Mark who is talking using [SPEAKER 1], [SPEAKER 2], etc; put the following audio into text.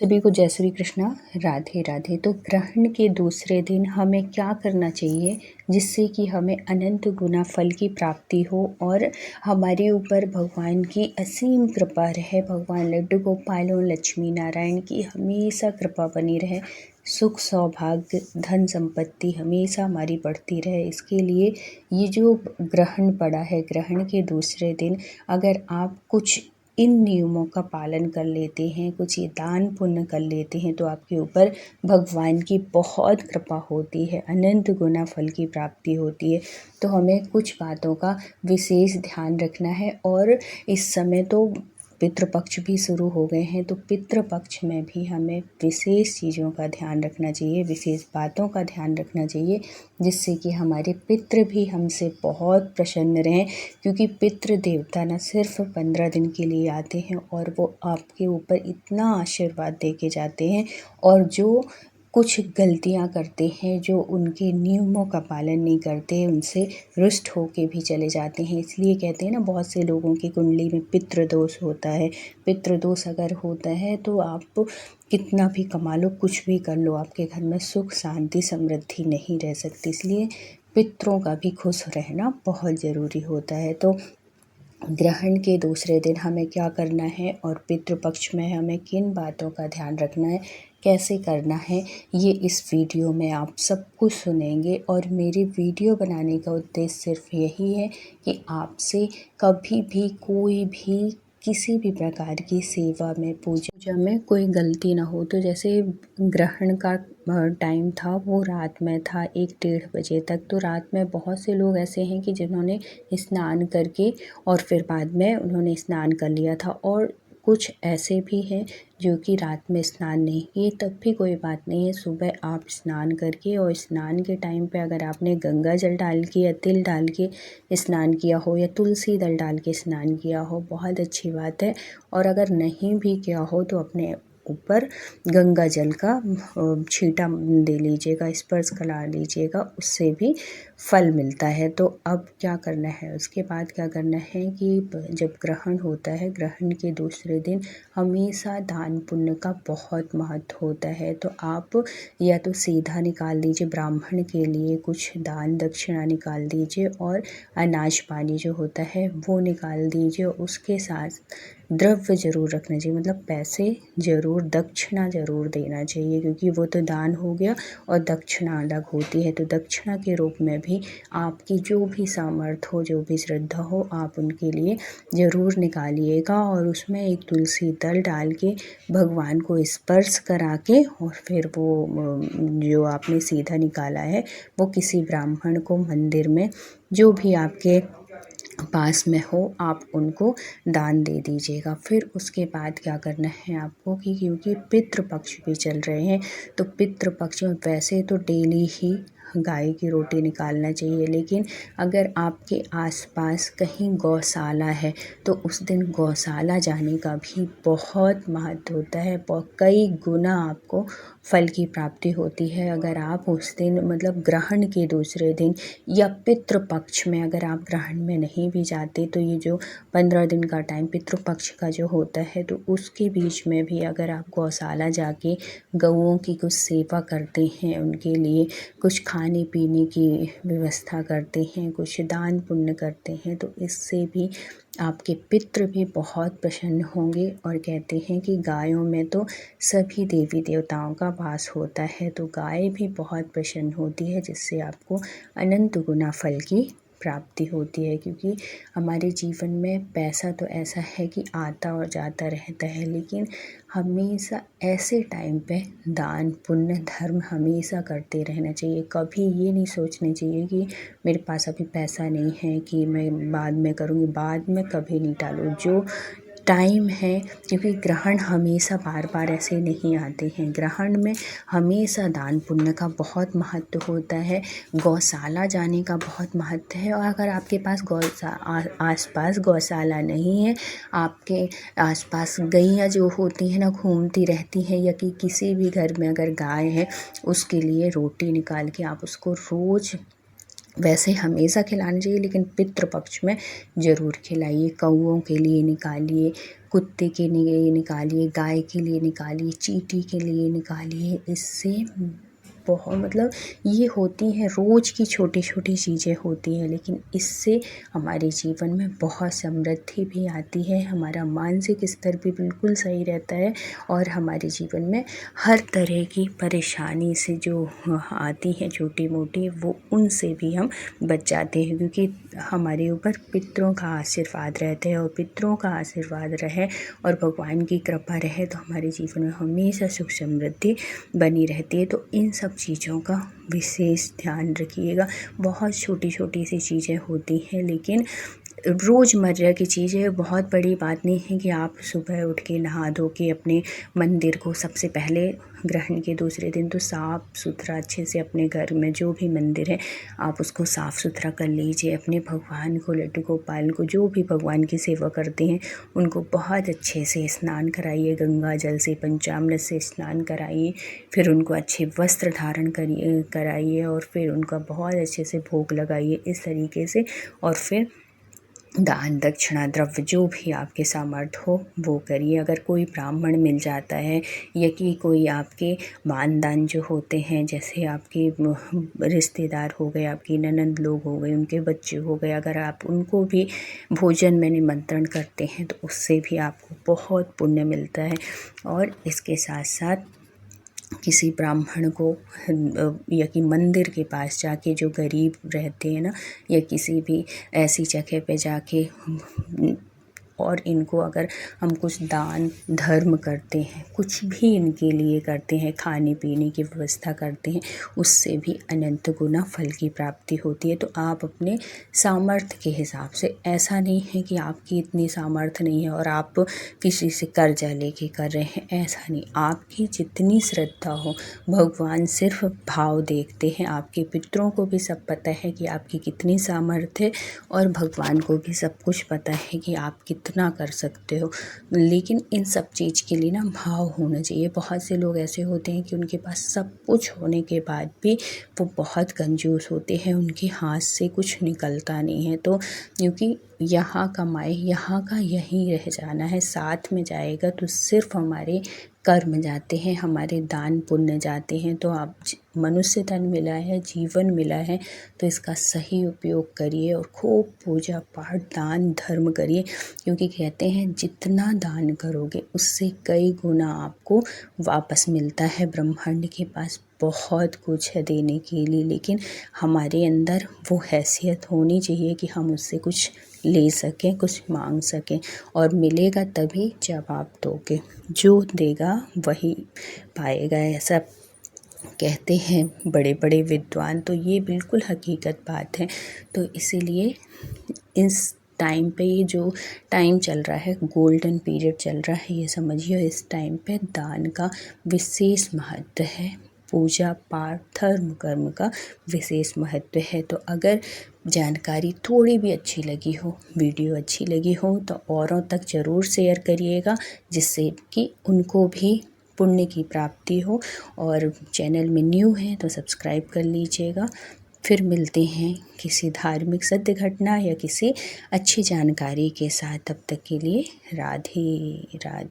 [SPEAKER 1] सभी को जय श्री कृष्णा, राधे राधे। तो ग्रहण के दूसरे दिन हमें क्या करना चाहिए जिससे कि हमें अनंत गुना फल की प्राप्ति हो और हमारे ऊपर भगवान की असीम कृपा रहे। भगवान लड्डू गोपाल और लक्ष्मी नारायण की हमेशा कृपा बनी रहे, सुख सौभाग्य धन संपत्ति हमेशा हमारी बढ़ती रहे। इसके लिए ये जो ग्रहण पड़ा है, ग्रहण के दूसरे दिन अगर आप कुछ इन नियमों का पालन कर लेते हैं, कुछ ये दान पुण्य कर लेते हैं, तो आपके ऊपर भगवान की बहुत कृपा होती है, अनंत गुना फल की प्राप्ति होती है। तो हमें कुछ बातों का विशेष ध्यान रखना है। और इस समय तो पितृपक्ष भी शुरू हो गए हैं, तो पितृपक्ष में भी हमें विशेष चीज़ों का ध्यान रखना चाहिए, विशेष बातों का ध्यान रखना चाहिए, जिससे कि हमारे पितृ भी हमसे बहुत प्रसन्न रहें। क्योंकि पितृ देवता न सिर्फ 15 दिन के लिए आते हैं और वो आपके ऊपर इतना आशीर्वाद दे के जाते हैं, और जो कुछ गलतियां करते हैं, जो उनके नियमों का पालन नहीं करते, उनसे रुष्ट होके भी चले जाते हैं। इसलिए कहते हैं ना, बहुत से लोगों की कुंडली में पितृदोष होता है। पितृदोष अगर होता है तो आप कितना भी कमा लो, कुछ भी कर लो, आपके घर में सुख शांति समृद्धि नहीं रह सकती। इसलिए पितरों का भी खुश रहना बहुत ज़रूरी होता है। तो ग्रहण के दूसरे दिन हमें क्या करना है और पितृपक्ष में हमें किन बातों का ध्यान रखना है, कैसे करना है, ये इस वीडियो में आप सब कुछ सुनेंगे। और मेरी वीडियो बनाने का उद्देश्य सिर्फ यही है कि आपसे कभी भी कोई भी किसी भी प्रकार की सेवा में पूजा में कोई गलती ना हो। तो जैसे ग्रहण का टाइम था वो रात में था 1-1:30 बजे तक। तो रात में बहुत से लोग ऐसे हैं कि जिन्होंने स्नान करके और फिर बाद में उन्होंने स्नान कर लिया था, और कुछ ऐसे भी हैं जो कि रात में स्नान नहीं किए, तब भी कोई बात नहीं है। सुबह आप स्नान करके, और स्नान के टाइम पे अगर आपने गंगा जल डाल के या तिल डाल के स्नान किया हो या तुलसी दल डाल के स्नान किया हो, बहुत अच्छी बात है। और अगर नहीं भी किया हो तो अपने ऊपर गंगा जल का छींटा दे लीजिएगा, स्पर्श करा लीजिएगा, उससे भी फल मिलता है। तो अब क्या करना है, उसके बाद क्या करना है कि जब ग्रहण होता है, ग्रहण के दूसरे दिन हमेशा दान पुण्य का बहुत महत्व होता है। तो आप या तो सीधा निकाल दीजिए, ब्राह्मण के लिए कुछ दान दक्षिणा निकाल दीजिए, और अनाज पानी जो होता है वो निकाल दीजिए। उसके साथ द्रव्य ज़रूर रखना चाहिए, मतलब पैसे ज़रूर, दक्षिणा ज़रूर देना चाहिए, क्योंकि वो तो दान हो गया और दक्षिणा अलग होती है। तो दक्षिणा के रूप में भी आपकी जो भी सामर्थ्य हो, जो भी श्रद्धा हो, आप उनके लिए ज़रूर निकालिएगा। और उसमें एक तुलसी दल डाल के भगवान को स्पर्श करा के, और फिर वो जो आपने सीधा निकाला है वो किसी ब्राह्मण को मंदिर में, जो भी आपके पास में हो, आप उनको दान दे दीजिएगा। फिर उसके बाद क्या करना है आपको कि क्योंकि पितृपक्ष भी चल रहे हैं, तो पितृपक्ष में वैसे तो डेली ही गाय की रोटी निकालना चाहिए, लेकिन अगर आपके आसपास कहीं गौशाला है तो उस दिन गौशाला जाने का भी बहुत महत्व होता है। कई गुना आपको फल की प्राप्ति होती है अगर आप उस दिन, मतलब ग्रहण के दूसरे दिन या पितृपक्ष में, अगर आप ग्रहण में नहीं भी जाते तो ये जो 15 दिन का टाइम पितृपक्ष का जो होता है, तो उसके बीच में भी अगर आप गौशाला जाके गौओं की कुछ सेवा करते हैं, उनके लिए कुछ खाने पीने की व्यवस्था करते हैं, कुछ दान पुण्य करते हैं, तो इससे भी आपके पितृ भी बहुत प्रसन्न होंगे। और कहते हैं कि गायों में तो सभी देवी देवताओं का वास होता है, तो गाय भी बहुत प्रसन्न होती है, जिससे आपको अनंत गुना फल की प्राप्ति होती है। क्योंकि हमारे जीवन में पैसा तो ऐसा है कि आता और जाता रहता है, लेकिन हमेशा ऐसे टाइम पे दान पुण्य धर्म हमेशा करते रहना चाहिए। कभी ये नहीं सोचना चाहिए कि मेरे पास अभी पैसा नहीं है, कि मैं बाद में करूँगी, बाद में कभी नहीं टालो जो टाइम है। क्योंकि ग्रहण हमेशा बार बार ऐसे नहीं आते हैं, ग्रहण में हमेशा दान पुण्य का बहुत महत्व होता है, गौशाला जाने का बहुत महत्व है। और अगर आपके पास आसपास गौशाला नहीं है, आपके आसपास गैया जो होती हैं ना घूमती रहती हैं, या कि किसी भी घर में अगर गाय है, उसके लिए रोटी निकाल के आप उसको रोज़ वैसे हमेशा खिलाना चाहिए, लेकिन पितृपक्ष में ज़रूर खिलाइए। कौओं के लिए निकालिए, कुत्ते के लिए निकालिए, गाय के लिए निकालिए, चींटी के लिए निकालिए। इससे बहुत मतलब ये होती हैं रोज़ की छोटी छोटी चीज़ें होती हैं, लेकिन इससे हमारे जीवन में बहुत समृद्धि भी आती है, हमारा मानसिक स्तर भी बिल्कुल सही रहता है और हमारे जीवन में हर तरह की परेशानी से जो आती हैं छोटी मोटी, वो उनसे भी हम बच जाते हैं, क्योंकि हमारे ऊपर पितरों का आशीर्वाद रहता है। और पितरों का आशीर्वाद रहे और भगवान की कृपा रहे तो हमारे जीवन में हमेशा सुख समृद्धि बनी रहती है। तो इन सब चीज़ों का विशेष ध्यान रखिएगा। बहुत छोटी छोटी सी चीज़ें होती हैं, लेकिन रोज़मर्रा की चीज़ें, बहुत बड़ी बात नहीं है कि आप सुबह उठ के नहा धो के अपने मंदिर को सबसे पहले ग्रहण के दूसरे दिन तो साफ़ सुथरा अच्छे से अपने घर में जो भी मंदिर है आप उसको साफ़ सुथरा कर लीजिए। अपने भगवान को, लड्डू गोपाल को, जो भी भगवान की सेवा करते हैं उनको बहुत अच्छे से स्नान कराइए, गंगा जल से पंचामृत से स्नान कराइए। फिर उनको अच्छे वस्त्र धारण कराइए और फिर उनका बहुत अच्छे से भोग लगाइए इस तरीके से। और फिर दान दक्षिणा द्रव्य जो भी आपके सामर्थ्य हो वो करिए। अगर कोई ब्राह्मण मिल जाता है या कि कोई आपके मानदान जो होते हैं, जैसे आपके रिश्तेदार हो गए, आपकी ननंद लोग हो गए, उनके बच्चे हो गए, अगर आप उनको भी भोजन में निमंत्रण करते हैं तो उससे भी आपको बहुत पुण्य मिलता है। और इसके साथ साथ किसी ब्राह्मण को या कि मंदिर के पास जाके, जो गरीब रहते हैं ना, या किसी भी ऐसी जगह पे जाके, और इनको अगर हम कुछ दान धर्म करते हैं, कुछ भी इनके लिए करते हैं, खाने पीने की व्यवस्था करते हैं, उससे भी अनंत गुना फल की प्राप्ति होती है। तो आप अपने सामर्थ्य के हिसाब से, ऐसा नहीं है कि आपकी इतनी सामर्थ्य नहीं है और आप किसी से कर्जा लेके कर रहे हैं, ऐसा नहीं। आपकी जितनी श्रद्धा हो, भगवान सिर्फ भाव देखते हैं। आपके पितरों को भी सब पता है कि आपकी कितनी सामर्थ्य है और भगवान को भी सब कुछ पता है कि आप कितना कर सकते हो। लेकिन इन सब चीज़ के लिए ना भाव होना चाहिए। बहुत से लोग ऐसे होते हैं कि उनके पास सब कुछ होने के बाद भी वो बहुत कंजूस होते हैं, उनके हाथ से कुछ निकलता नहीं है। तो क्योंकि यहाँ कमाए, यहाँ का यहीं रह जाना है, साथ में जाएगा तो सिर्फ हमारे कर्म जाते हैं, हमारे दान पुण्य जाते हैं। तो आप मनुष्य तन मिला है, जीवन मिला है, तो इसका सही उपयोग करिए और खूब पूजा पाठ दान धर्म करिए, क्योंकि कहते हैं जितना दान करोगे उससे कई गुना आपको वापस मिलता है। ब्रह्मांड के पास बहुत कुछ है देने के लिए, लेकिन हमारे अंदर वो हैसियत होनी चाहिए कि हम उससे कुछ ले सकें, कुछ मांग सकें। और मिलेगा तभी जब आप दोगे, जो देगा वही पाएगा, ऐसा कहते हैं बड़े बड़े विद्वान। तो ये बिल्कुल हकीकत बात है। तो इसीलिए इस टाइम पे, ये जो टाइम चल रहा है, गोल्डन पीरियड चल रहा है, ये समझिए इस टाइम पे दान का विशेष महत्व है, पूजा पाठ धर्म कर्म का विशेष महत्व है। तो अगर जानकारी थोड़ी भी अच्छी लगी हो, वीडियो अच्छी लगी हो, तो औरों तक ज़रूर शेयर करिएगा, जिससे कि उनको भी पुण्य की प्राप्ति हो। और चैनल में न्यू हैं तो सब्सक्राइब कर लीजिएगा। फिर मिलते हैं किसी धार्मिक सत्य घटना या किसी अच्छी जानकारी के साथ। तब तक के लिए राधे राधे।